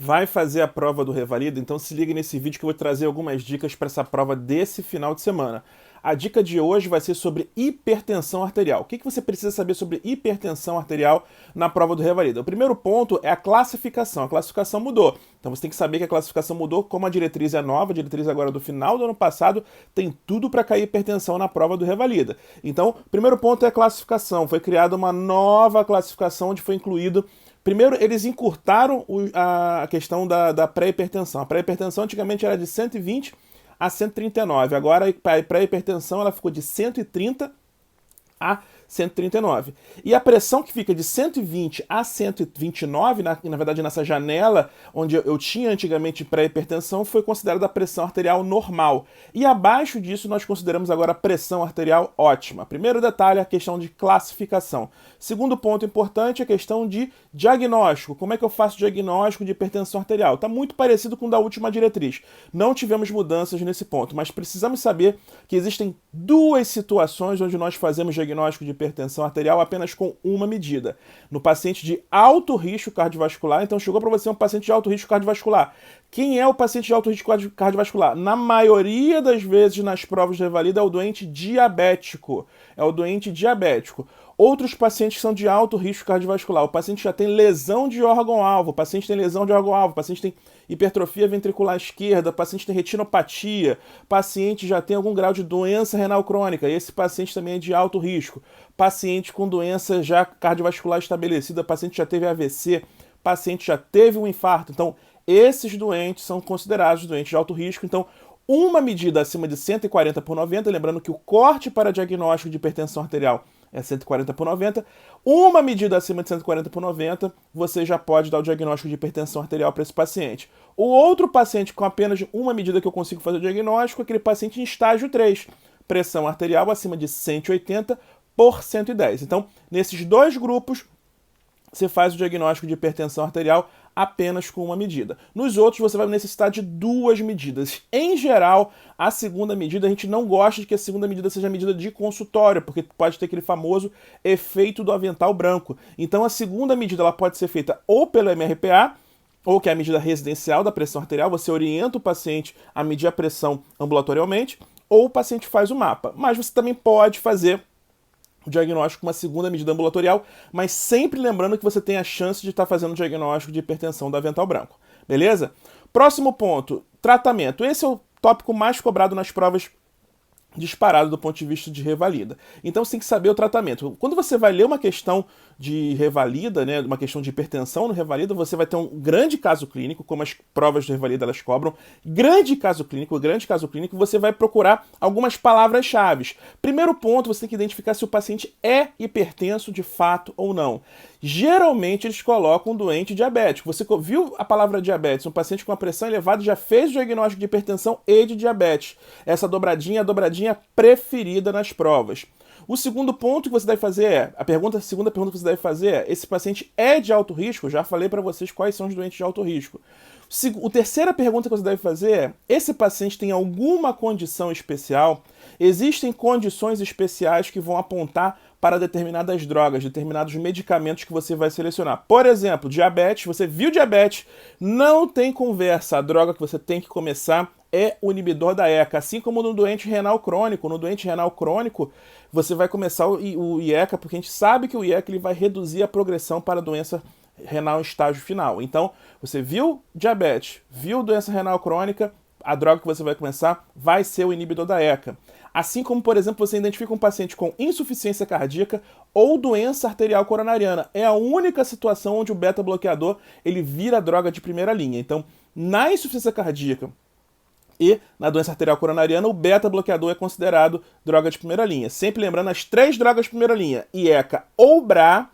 vai fazer a prova do Revalida, então se liga nesse vídeo que eu vou trazer algumas dicas para essa prova desse final de semana. A dica de hoje vai ser sobre hipertensão arterial. O que você precisa saber sobre hipertensão arterial na prova do Revalida? O primeiro ponto é a classificação. A classificação mudou. Então você tem que saber que a classificação mudou, como a diretriz é nova, a diretriz agora do final do ano passado, tem tudo para cair hipertensão na prova do Revalida. Então, o primeiro ponto é a classificação. Foi criada uma nova classificação onde foi incluído. Primeiro, eles encurtaram a questão da pré-hipertensão. A pré-hipertensão antigamente era de 120 a 139. Agora, a pré-hipertensão ela ficou de 130 a 139. E a pressão que fica de 120 a 129, na verdade nessa janela onde eu tinha antigamente pré-hipertensão, foi considerada a pressão arterial normal. E abaixo disso nós consideramos agora a pressão arterial ótima. Primeiro detalhe, a questão de classificação. Segundo ponto importante, a questão de diagnóstico. Como é que eu faço diagnóstico de hipertensão arterial? Está muito parecido com o da última diretriz. Não tivemos mudanças nesse ponto, mas precisamos saber que existem duas situações onde nós fazemos diagnóstico de hipertensão arterial apenas com uma medida. No paciente de alto risco cardiovascular, então chegou para você um paciente de alto risco cardiovascular. Quem é o paciente de alto risco cardiovascular? Na maioria das vezes nas provas de Revalida é o doente diabético. É o doente diabético. Outros pacientes que são de alto risco cardiovascular, o paciente já tem lesão de órgão-alvo, o paciente tem lesão de órgão-alvo, o paciente tem hipertrofia ventricular esquerda, o paciente tem retinopatia, o paciente já tem algum grau de doença renal crônica, e esse paciente também é de alto risco. Paciente com doença já cardiovascular estabelecida, paciente já teve AVC, paciente já teve um infarto. Então, esses doentes são considerados doentes de alto risco. Então, uma medida acima de 140/90, lembrando que o corte para diagnóstico de hipertensão arterial é 140/90. Uma medida acima de 140/90, você já pode dar o diagnóstico de hipertensão arterial para esse paciente. O outro paciente com apenas uma medida que eu consigo fazer o diagnóstico é aquele paciente em estágio 3, pressão arterial acima de 180/110. Então, nesses dois grupos, você faz o diagnóstico de hipertensão arterial apenas com uma medida. Nos outros, você vai necessitar de duas medidas. Em geral, a segunda medida, a gente não gosta de que a segunda medida seja a medida de consultório, porque pode ter aquele famoso efeito do avental branco. Então, a segunda medida ela pode ser feita ou pelo MRPA, ou que é a medida residencial da pressão arterial, você orienta o paciente a medir a pressão ambulatorialmente, ou o paciente faz o mapa. Mas você também pode fazer o diagnóstico com uma segunda medida ambulatorial, mas sempre lembrando que você tem a chance de estar fazendo o diagnóstico de hipertensão do avental branco. Beleza? Próximo ponto, tratamento. Esse é o tópico mais cobrado nas provas disparado do ponto de vista de Revalida. Então você tem que saber o tratamento. Quando você vai ler uma questão de Revalida, né, uma questão de hipertensão no Revalida, você vai ter um grande caso clínico, como as provas de Revalida elas cobram, grande caso clínico, você vai procurar algumas palavras-chave. Primeiro ponto, você tem que identificar se o paciente é hipertenso de fato ou não. Geralmente eles colocam um doente diabético. Você viu a palavra diabetes, um paciente com uma pressão elevada já fez o diagnóstico de hipertensão e de diabetes. Essa dobradinha é a dobradinha preferida nas provas. O segundo ponto que você deve fazer é, a segunda pergunta que você deve fazer é, esse paciente é de alto risco? Já falei para vocês quais são os doentes de alto risco. A terceira pergunta que você deve fazer é, esse paciente tem alguma condição especial? Existem condições especiais que vão apontar para determinadas drogas, determinados medicamentos que você vai selecionar. Por exemplo, diabetes, você viu diabetes, não tem conversa, a droga que você tem que começar é o inibidor da ECA, assim como no doente renal crônico. No doente renal crônico, você vai começar o IECA, porque a gente sabe que o IECA ele vai reduzir a progressão para a doença renal em estágio final. Então, você viu diabetes, viu doença renal crônica, a droga que você vai começar vai ser o inibidor da ECA. Assim como, por exemplo, você identifica um paciente com insuficiência cardíaca ou doença arterial coronariana. É a única situação onde o beta-bloqueador ele vira droga de primeira linha. Então, na insuficiência cardíaca e na doença arterial coronariana, o beta-bloqueador é considerado droga de primeira linha. Sempre lembrando as três drogas de primeira linha, IECA ou BRA,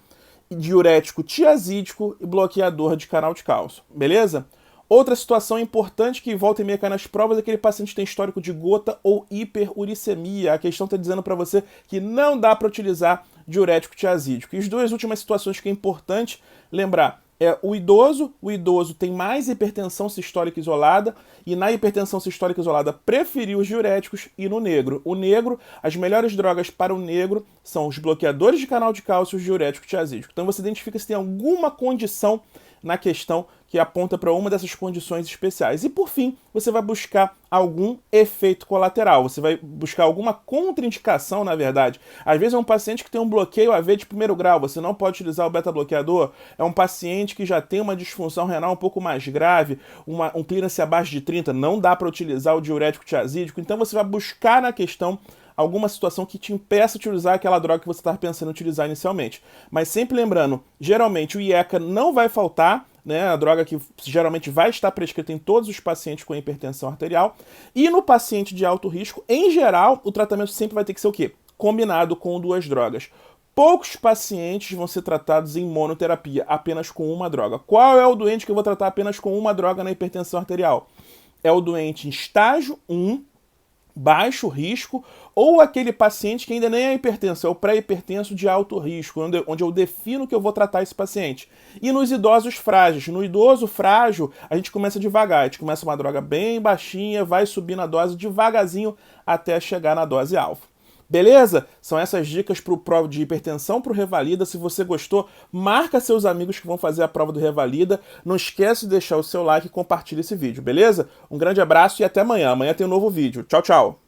diurético tiazídico e bloqueador de canal de cálcio. Beleza? Outra situação importante que volta e meia cai nas provas é que aquele paciente tem histórico de gota ou hiperuricemia. A questão está dizendo para você que não dá para utilizar diurético tiazídico. E as duas últimas situações que é importante lembrar é o idoso tem mais hipertensão sistólica isolada e na hipertensão sistólica isolada preferiu os diuréticos e no negro. O negro, as melhores drogas para o negro são os bloqueadores de canal de cálcio e os diuréticos tiazídicos. Então você identifica se tem alguma condição na questão que aponta para uma dessas condições especiais. E por fim, você vai buscar algum efeito colateral, você vai buscar alguma contraindicação, na verdade. Às vezes é um paciente que tem um bloqueio AV de primeiro grau, você não pode utilizar o beta-bloqueador. É um paciente que já tem uma disfunção renal um pouco mais grave, um clearance abaixo de 30, não dá para utilizar o diurético tiazídico. Então você vai buscar na questão alguma situação que te impeça de utilizar aquela droga que você estava pensando em utilizar inicialmente. Mas sempre lembrando, geralmente o IECA não vai faltar, né, a droga que geralmente vai estar prescrita em todos os pacientes com hipertensão arterial. E no paciente de alto risco, em geral, o tratamento sempre vai ter que ser o quê? Combinado com duas drogas. Poucos pacientes vão ser tratados em monoterapia, apenas com uma droga. Qual é o doente que eu vou tratar apenas com uma droga na hipertensão arterial? É o doente em estágio 1, baixo risco, ou aquele paciente que ainda nem é hipertenso, é o pré-hipertenso de alto risco, onde eu defino que eu vou tratar esse paciente. E nos idosos frágeis. No idoso frágil, a gente começa devagar, a gente começa uma droga bem baixinha, vai subindo a dose devagarzinho até chegar na dose alfa. Beleza? São essas dicas para o prova de hipertensão para o Revalida. Se você gostou, marca seus amigos que vão fazer a prova do Revalida. Não esquece de deixar o seu like e compartilha esse vídeo, beleza? Um grande abraço e até amanhã. Amanhã tem um novo vídeo. Tchau, tchau!